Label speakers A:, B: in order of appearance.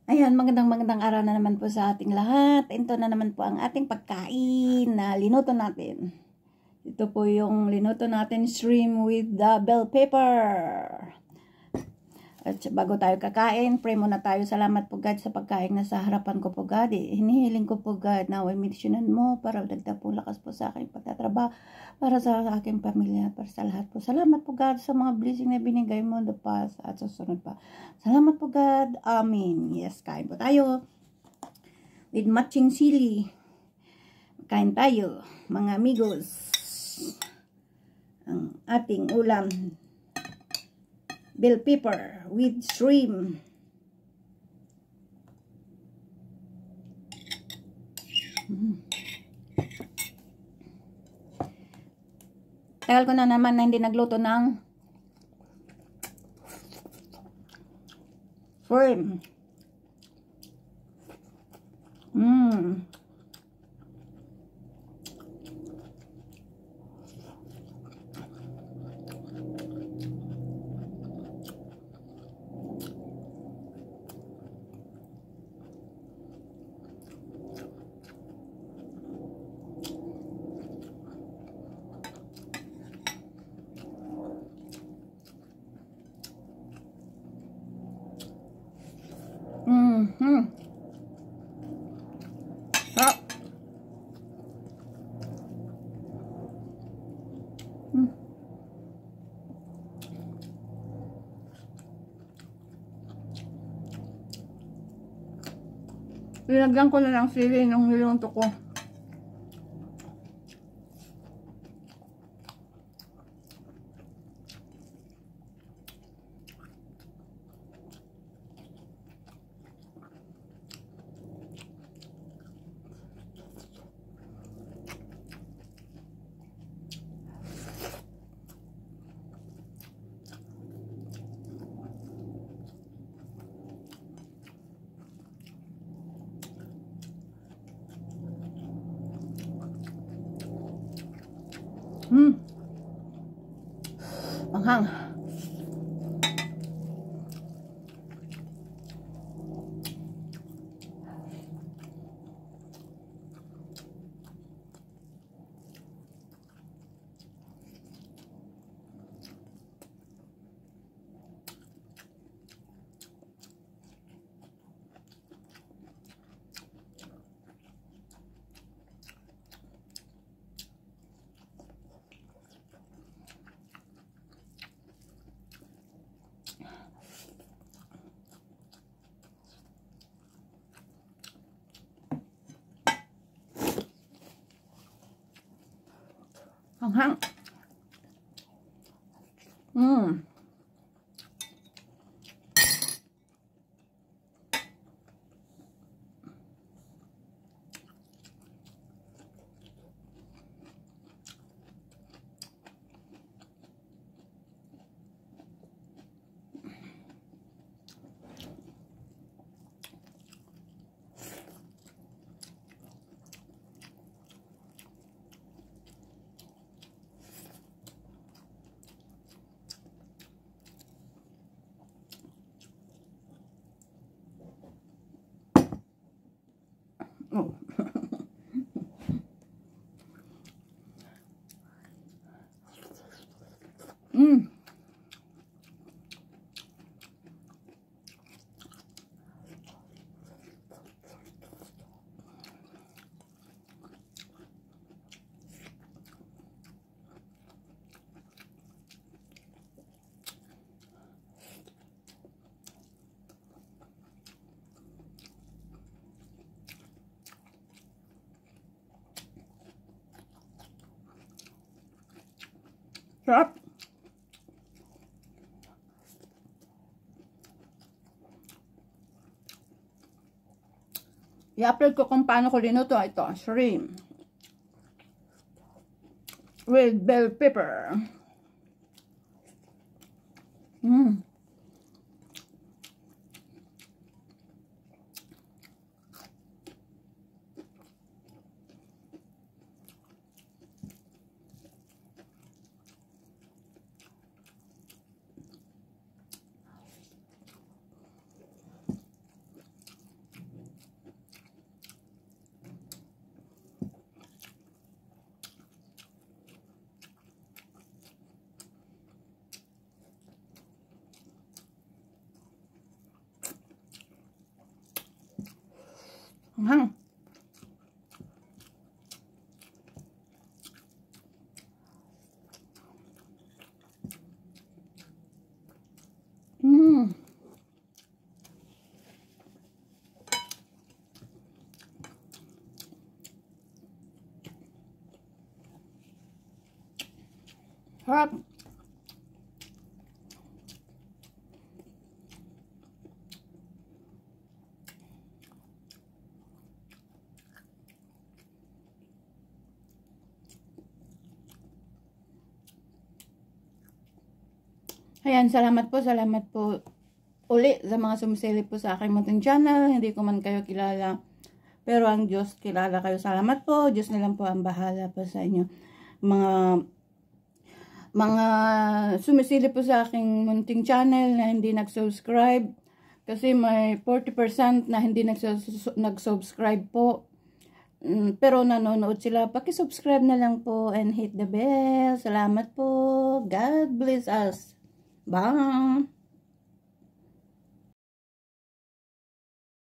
A: Ayan, magandang araw na naman po sa ating lahat. Ito na naman po ang ating pagkain na linuto natin. Ito po yung linuto natin, shrimp with the bell pepper. At bago tayo kakain, pray muna tayo. Salamat po God sa pagkain na sa harapan ko po God. Hinihiling ko po God na misyonan mo para dagdag po lakas po sa aking pagtatrabaho, para sa aking pamilya, para sa lahat po. Salamat po God sa mga blessing na binigay mo the past at susunod pa. Salamat po God. Amen. Yes, kain po tayo. With matching sili. Kain tayo, mga amigos. Ang ating ulam, bell pepper with shrimp. Tagal ko na naman na hindi nagluto ng shrimp. Sarap. Linagyan ko na lang sili nung nilunto ko. Manghang. Manghang. Oh. Sarap. I-upload ko kung paano ko linuto ito. Shrimp with bell pepper. Hang. Harap. Ayan, salamat po uli sa mga sumisilip po sa aking munting channel. Hindi ko man kayo kilala, pero ang Diyos kilala kayo. Salamat po. Diyos na lang po ang bahala po sa inyo. Mga sumisilip po sa aking munting channel na hindi nag-subscribe, kasi may 40% na hindi nag-subscribe po. Pero nanonood sila. Paki-subscribe na lang po and hit the bell. Salamat po. God bless us. Bye!